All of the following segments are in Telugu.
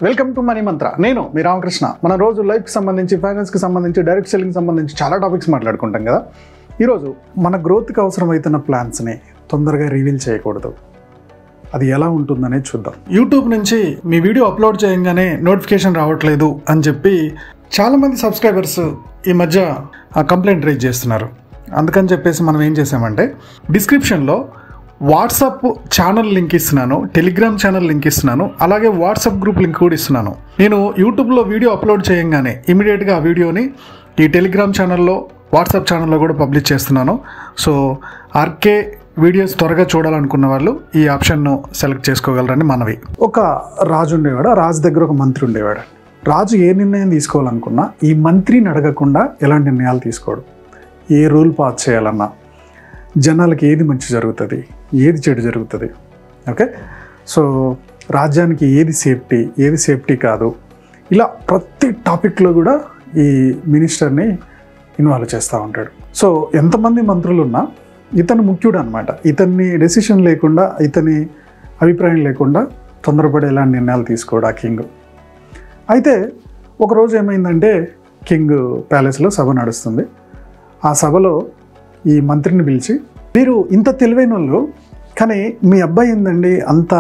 వెల్కమ్ టు మనీ మంత్ర. నేను మీ రామకృష్ణ. మన రోజు లైఫ్కి సంబంధించి, ఫైనాన్స్కి సంబంధించి, డైరెక్ట్ సెల్లింగ్ సంబంధించి చాలా టాపిక్స్ మాట్లాడుకుంటాం కదా. ఈరోజు మన గ్రోత్కి అవసరమవుతున్న ప్లాన్స్ని తొందరగా రివీల్ చేయకూడదు. అది ఎలా ఉంటుందనేది చూద్దాం. యూట్యూబ్ నుంచి మీ వీడియో అప్లోడ్ చేయగానే నోటిఫికేషన్ రావట్లేదు అని చెప్పి చాలామంది సబ్స్క్రైబర్స్ ఈ మధ్య కంప్లైంట్ రైజ్ చేస్తున్నారు. అందుకని చెప్పేసి మనం ఏం చేసామంటే డిస్క్రిప్షన్లో వాట్సాప్ ఛానల్ లింక్ ఇస్తున్నాను, టెలిగ్రామ్ ఛానల్ లింక్ ఇస్తున్నాను, అలాగే వాట్సాప్ గ్రూప్ లింక్ కూడా ఇస్తున్నాను. నేను యూట్యూబ్లో వీడియో అప్లోడ్ చేయగానే ఇమీడియట్గా ఆ వీడియోని ఈ టెలిగ్రామ్ ఛానల్లో, వాట్సాప్ ఛానల్లో కూడా పబ్లిష్ చేస్తున్నాను. సో ఆర్కే వీడియోస్ త్వరగా చూడాలనుకున్న వాళ్ళు ఈ ఆప్షన్ను సెలెక్ట్ చేసుకోగలరని మనవి. ఒక రాజు ఉండేవాడు. ఆ రాజు దగ్గర ఒక మంత్రి ఉండేవాడు. రాజు ఏ నిర్ణయం తీసుకోవాలనుకున్నా ఈ మంత్రిని అడగకుండా ఎలాంటి నిర్ణయాలు తీసుకోడు. ఏ రూల్ పాస్ చేయాలన్నా, జనాలకి ఏది మంచి జరుగుతుంది, ఏది చెడు జరుగుతుంది, ఓకే. సో రాజ్యానికి ఏది సేఫ్టీ, ఏది సేఫ్టీ కాదు, ఇలా ప్రతి టాపిక్లో కూడా ఈ మినిస్టర్ని ఇన్వాల్వ్ చేస్తూ ఉంటాడు. సో ఎంతమంది మంత్రులు ఉన్నా ఇతను ముఖ్యుడు అనమాట. ఇతన్ని డెసిషన్ లేకుండా, ఇతని అభిప్రాయం లేకుండా తొందరపడి ఎలాంటి నిర్ణయాలు తీసుకోడు ఆ కింగ్. అయితే ఒకరోజు ఏమైందంటే కింగ్ ప్యాలెస్లో సభ నడుస్తుంది. ఆ సభలో ఈ మంత్రిని పిలిచి, మీరు ఇంత తెలివైన వాళ్ళు, కానీ మీ అబ్బాయి ఏందండి అంత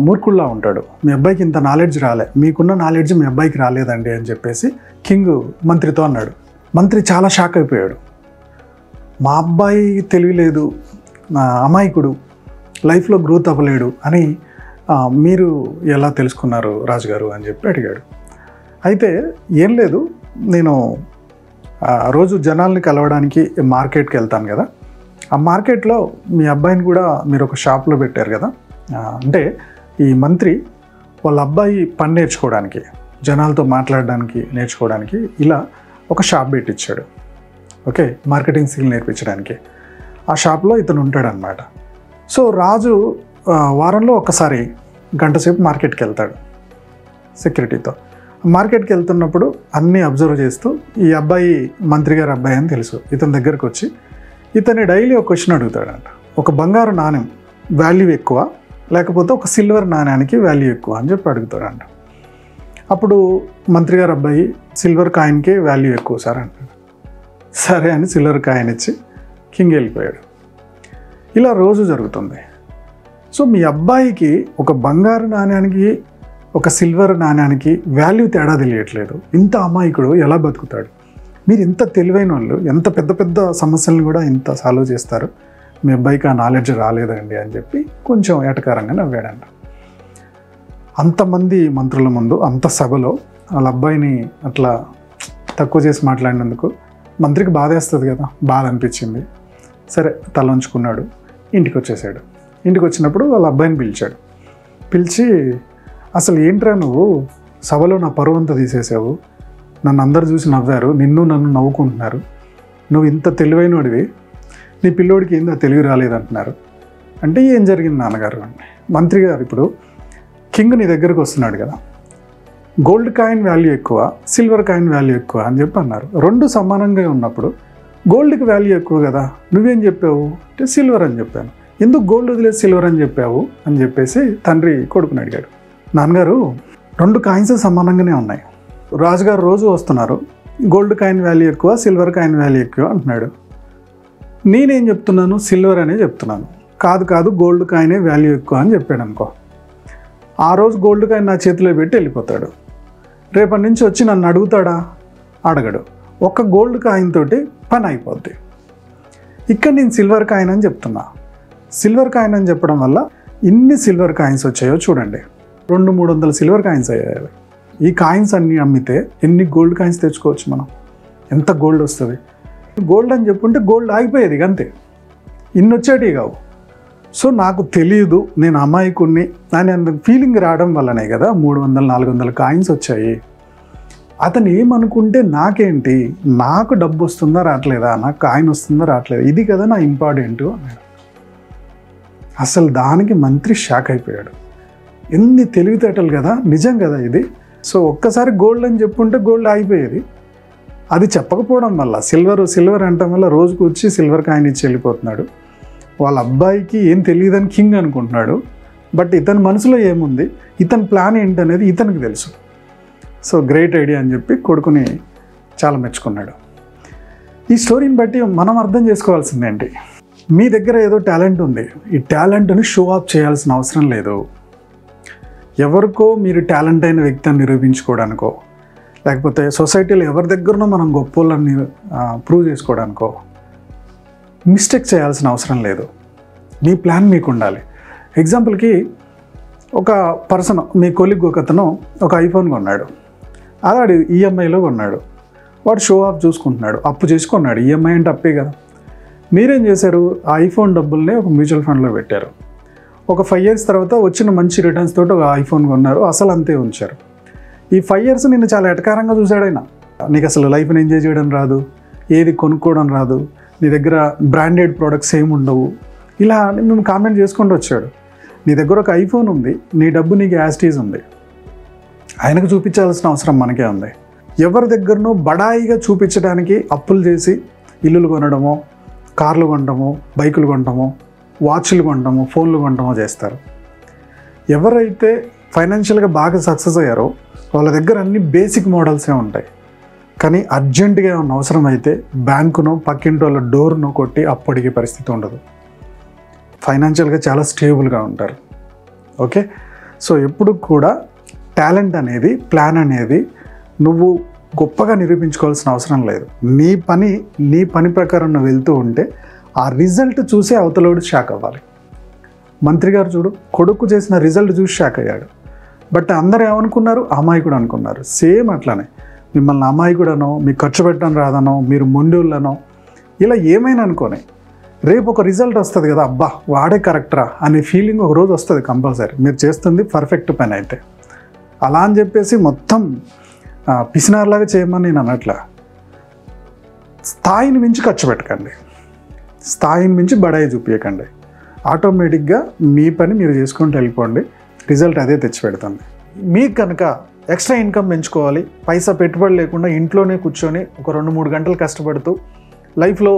మూర్ఖుల్లా ఉంటాడు, మీ అబ్బాయికి ఇంత నాలెడ్జ్ రాలే, మీకున్న నాలెడ్జ్ మీ అబ్బాయికి రాలేదండి అని చెప్పేసి కింగ్ మంత్రితో అన్నాడు. మంత్రి చాలా షాక్ అయిపోయాడు. మా అబ్బాయి తెలియలేదు, అమాయకుడు, లైఫ్లో గ్రోత్ అవ్వలేడు అని మీరు ఎలా తెలుసుకున్నారు రాజుగారు అని చెప్పి అడిగాడు. అయితే ఏం లేదు, నేను రోజు జనాల్ని కలవడానికి మార్కెట్కి వెళ్తాను కదా, ఆ మార్కెట్లో మీ అబ్బాయిని కూడా మీరు ఒక షాప్లో పెట్టారు కదా. అంటే ఈ మంత్రి వాళ్ళ అబ్బాయి పని నేర్చుకోవడానికి, జనాలతో మాట్లాడడానికి నేర్చుకోవడానికి ఇలా ఒక షాప్ పెట్టించాడు, ఓకే, మార్కెటింగ్ స్కిల్ నేర్పించడానికి. ఆ షాప్లో ఇతను ఉంటాడనమాట. సో రాజు వారంలో ఒకసారి గంట సేపు మార్కెట్కి వెళ్తాడు సెక్యూరిటీతో. మార్కెట్కి వెళ్తున్నప్పుడు అన్నీ అబ్జర్వ్ చేస్తూ ఈ అబ్బాయి మంత్రి గారి అబ్బాయి అని తెలుసు. ఇతని దగ్గరకు వచ్చి ఇతన్ని డైలీ ఒక క్వశ్చన్ అడుగుతాడంట. ఒక బంగారు నాణ్యం వాల్యూ ఎక్కువ, లేకపోతే ఒక సిల్వర్ నాణ్యానికి వాల్యూ ఎక్కువ అని చెప్పి అడుగుతాడంట. అప్పుడు మంత్రి గారి అబ్బాయి సిల్వర్ కాయిన్కే వాల్యూ ఎక్కువ సార్ అంటాడు. సరే అని సిల్వర్ కాయిన్ ఇచ్చి కింగ్ వెళ్ళిపోయాడు. ఇలా రోజు జరుగుతుంది. సో మీ అబ్బాయికి ఒక బంగారు నాణ్యానికి, ఒక సిల్వర్ నాణ్యానికి వాల్యూ తేడా తెలియట్లేదు, ఇంత అమాయకుడు ఎలా బతుకుతాడు? మీరు ఇంత తెలివైన వాళ్ళు ఎంత పెద్ద పెద్ద సమస్యలను కూడా ఇంత సాల్వ్ చేస్తారు, మీ అబ్బాయికి ఆ నాలెడ్జ్ రాలేదండి అని చెప్పి కొంచెం ఏటకారంగా నవ్వాడంట. అంతమంది మంత్రుల ముందు, అంత సభలో వాళ్ళ అబ్బాయిని అట్లా తక్కువ చేసి మాట్లాడినందుకు మంత్రికి బాధేస్తుంది కదా, బాధ అనిపించింది. సరే తల ఉంచుకున్నాడు, ఇంటికి వచ్చేసాడు. ఇంటికి వచ్చినప్పుడు వాళ్ళ అబ్బాయిని పిలిచాడు. పిలిచి, అసలు ఏంట్రా నువ్వు సభలో నా పరువు అంతా తీసేసావు, నన్ను అందరు చూసి నవ్వారు, నన్ను నవ్వుకుంటున్నారు, నువ్వు ఇంత తెలివైనోడివి, నీ పిల్లోడికి ఏందో తెలివి రాలేదంటున్నారు అంటే ఏం జరిగింది నాన్నగారు అంటే, మంత్రి గారు ఇప్పుడు కింగ్ నీ దగ్గరకు వస్తున్నాడు కదా, గోల్డ్ కాయిన్ వాల్యూ ఎక్కువ, సిల్వర్ కాయిన్ వాల్యూ ఎక్కువ అని చెప్పి అన్నారు. రెండు సమానంగా ఉన్నప్పుడు గోల్డ్కి వాల్యూ ఎక్కువ కదా, నువ్వేం చెప్పావు అంటే సిల్వర్ అని చెప్పాను. ఎందుకు గోల్డ్ వదిలేసి సిల్వర్ అని చెప్పావు అని చెప్పేసి తండ్రి కొడుకుని అడిగాడు. నాన్నగారు, రెండు కాయిన్స్ సమానంగానే ఉన్నాయి, రాజుగారు రోజు వస్తున్నారు, గోల్డ్ కాయిన్ వాల్యూ ఎక్కువ, సిల్వర్ కాయిన్ వాల్యూ ఎక్కువ అంటున్నాడు. నేనేం చెప్తున్నాను, సిల్వర్ అనే చెప్తున్నాను. కాదు గోల్డ్ కాయినే వాల్యూ ఎక్కువ అని చెప్పాడు అనుకో, ఆ రోజు గోల్డ్ కాయిన్ నా చేతిలో పెట్టి వెళ్ళిపోతాడు. రేపటి నుంచి వచ్చి నన్ను అడుగుతాడా? అడగడు. ఒక్క గోల్డ్ కాయిన్ తోటి పని అయిపోద్ది. ఇక్కడ నేను సిల్వర్ కాయిన్ అని చెప్తున్నా. సిల్వర్ కాయిన్ అని చెప్పడం వల్ల ఇన్ని సిల్వర్ కాయిన్స్ వచ్చాయో చూడండి, 200-300 సిల్వర్ కాయిన్స్ అయ్యాయి. ఈ కాయిన్స్ అన్నీ అమ్మితే ఎన్ని గోల్డ్ కాయిన్స్ తెచ్చుకోవచ్చు మనం, ఎంత గోల్డ్ వస్తుంది. గోల్డ్ అని చెప్పుంటే గోల్డ్ ఆగిపోయేది అంతే, ఇన్ని వచ్చేటివి కావు. సో నాకు తెలియదు, నేను అమాయకుడిని అని అంత ఫీలింగ్ రావడం వల్లనే కదా 300-400 కాయిన్స్ వచ్చాయి. అతను ఏమనుకుంటే నాకేంటి, నాకు డబ్బు వస్తుందా రావట్లేదా, నాకు కాయిన్ వస్తుందా రావట్లేదా, ఇది కదా నా ఇంపార్టెంట్ అన్నాడు. అసలు దానికి మంత్రి షాక్ అయిపోయాడు. ఎన్ని తెలివితేటలు కదా, నిజం కదా ఇది. సో ఒక్కసారి గోల్డ్ అని చెప్పుంటే గోల్డ్ ఆగిపోయేది. అది చెప్పకపోవడం వల్ల సిల్వర్ అనటం వల్ల రోజుకు వచ్చి సిల్వర్ కాయిన్ ఇచ్చి వెళ్ళిపోతున్నాడు. వాళ్ళ అబ్బాయికి ఏం తెలియదని కింగ్ అనుకుంటున్నాడు. బట్ ఇతని మనసులో ఏముంది, ఇతని ప్లాన్ ఏంటనేది ఇతనికి తెలుసు. సో గ్రేట్ ఐడియా అని చెప్పి కొడుకుని చాలా మెచ్చుకున్నాడు. ఈ స్టోరీని బట్టి మనం అర్థం చేసుకోవాల్సింది ఏంటి, మీ దగ్గర ఏదో టాలెంట్ ఉంది, ఈ టాలెంట్ని షో ఆఫ్ చేయాల్సిన అవసరం లేదు. ఎవరికో మీరు టాలెంట్ అయిన వ్యక్తిని నిరూపించుకోవడానికో, లేకపోతే సొసైటీలో ఎవరి దగ్గరనో మనం గొప్పోళ్ళని ప్రూవ్ చేసుకోవడానికో మిస్టేక్ చేయాల్సిన అవసరం లేదు. మీ ప్లాన్ మీకు ఉండాలి. ఎగ్జాంపుల్కి ఒక పర్సన్, మీ కొలీగ్ ఒకతను ఒక ఐఫోన్ కొన్నాడు, అలాడు ఈఎంఐలో కొన్నాడు. వాడు షో ఆఫ్ చూసుకుంటున్నాడు, అప్పు చేసుకున్నాడు. ఈఎంఐ అంటే అప్పే కదా. మీరేం చేశారు, ఆ ఐఫోన్ డబ్బుల్ని ఒక మ్యూచువల్ ఫండ్లో పెట్టారు. ఒక 5 years తర్వాత వచ్చిన మంచి రిటర్న్స్ తోటి ఒక ఐఫోన్ కొన్నారు, అసలు అంతే ఉంచారు. ఈ 5 years నిన్ను చాలా ఎటకారంగా చూశాడైనా. నీకు అసలు లైఫ్ని ఎంజాయ్ చేయడం రాదు, ఏది కొనుక్కోవడం రాదు, నీ దగ్గర బ్రాండెడ్ ప్రోడక్ట్స్ ఏమి ఉండవు, ఇలా మేము కామెంట్ చేసుకుంటూ వచ్చాడు. నీ దగ్గర ఒక ఐఫోన్ ఉంది, నీ డబ్బు నీకు యాస్టీజ్ ఉంది, ఆయనకు చూపించాల్సిన అవసరం మనకే ఉంది. ఎవరి దగ్గరనో బడాయిగా చూపించడానికి అప్పులు చేసి ఇల్లులు కొనడమో, కార్లు కొనడమో, బైకులు కొనడమో, వాచ్లు కొనడమో, ఫోన్లు కొనడమో చేస్తారు. ఎవరైతే ఫైనాన్షియల్గా బాగా సక్సెస్ అయ్యారో వాళ్ళ దగ్గర అన్ని బేసిక్ మోడల్సే ఉంటాయి. కానీ అర్జెంటుగా ఉన్న అవసరం అయితే బ్యాంకును, పక్కింటి వాళ్ళ డోర్ను కొట్టి అప్పు అడిగే పరిస్థితి ఉండదు. ఫైనాన్షియల్గా చాలా స్టేబుల్గా ఉంటారు. ఓకే, సో ఎప్పుడు కూడా టాలెంట్ అనేది, ప్లాన్ అనేది నువ్వు గొప్పగా నిరూపించుకోవాల్సిన అవసరం లేదు. నీ పని ప్రకారం నువ్వు వెళ్తూ ఉంటే ఆ రిజల్ట్ చూసి అవతలోడు షాక్ అవ్వాలి. మంత్రి గారు చూడు, కొడుకు చేసిన రిజల్ట్ చూసి షాక్ అయ్యాడు. బట్ అందరూ ఏమనుకున్నారు, అమాయకుడు అనుకున్నారు. సేమ్ అట్లానే మిమ్మల్ని అమాయకుడనో, మీకు ఖర్చు పెట్టడం రాదనో, మీరు మొండోళ్ళనో, ఇలా ఏమైనా అనుకోని రేపు ఒక రిజల్ట్ వస్తుంది కదా, అబ్బా వాడే కరెక్టరా అనే ఫీలింగ్ ఒక రోజు వస్తుంది కంపల్సరీ. మీరు చేస్తుంది పర్ఫెక్ట్ పని అయితే. అలా అని చెప్పేసి మొత్తం పిసినార్లాగా చేయమని నేను అన్నట్ల. స్థాయిని మించి ఖర్చు పెట్టకండి, స్థాయిని మించి బడాయి చూపించకండి. ఆటోమేటిక్గా మీ పని మీరు చేసుకుంటూ వెళ్ళిపోండి, రిజల్ట్ అదే తెచ్చిపెడుతుంది. మీకు కనుక ఎక్స్ట్రా ఇన్కమ్ పెంచుకోవాలి, పైసా పెట్టుబడి లేకుండా ఇంట్లోనే కూర్చొని ఒక 2-3 గంటలు కష్టపడుతూ లైఫ్లో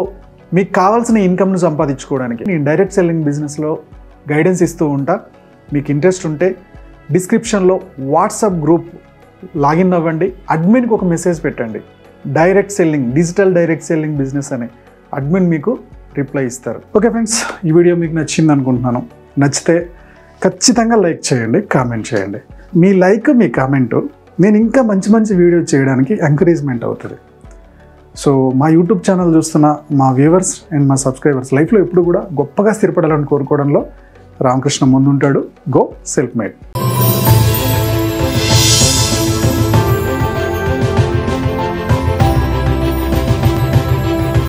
మీకు కావాల్సిన ఇన్కమ్ను సంపాదించుకోవడానికి నేను డైరెక్ట్ సెల్లింగ్ బిజినెస్లో గైడెన్స్ ఇస్తూ ఉంటా. మీకు ఇంట్రెస్ట్ ఉంటే డిస్క్రిప్షన్లో వాట్సాప్ గ్రూప్ లాగిన్ అవ్వండి, అడ్మిన్కి ఒక మెసేజ్ పెట్టండి, direct selling, digital direct selling business అని అడ్మిన్ మీకు రిప్లై ఇస్తారు. ఓకే ఫ్రెండ్స్, ఈ వీడియో మీకు నచ్చింది అనుకుంటున్నాను. నచ్చితే ఖచ్చితంగా లైక్ చేయండి, కామెంట్ చేయండి. మీ లైక్, మీ కామెంటు నేను ఇంకా మంచి మంచి వీడియో చేయడానికి ఎంకరేజ్మెంట్ అవుతుంది. సో మా యూట్యూబ్ ఛానల్ చూస్తున్న మా వ్యూవర్స్ అండ్ మా సబ్స్క్రైబర్స్ లైఫ్లో ఎప్పుడు కూడా గొప్పగా స్థిరపడాలని కోరుకోవడంలో రామకృష్ణ ముందుంటాడు. Go self made.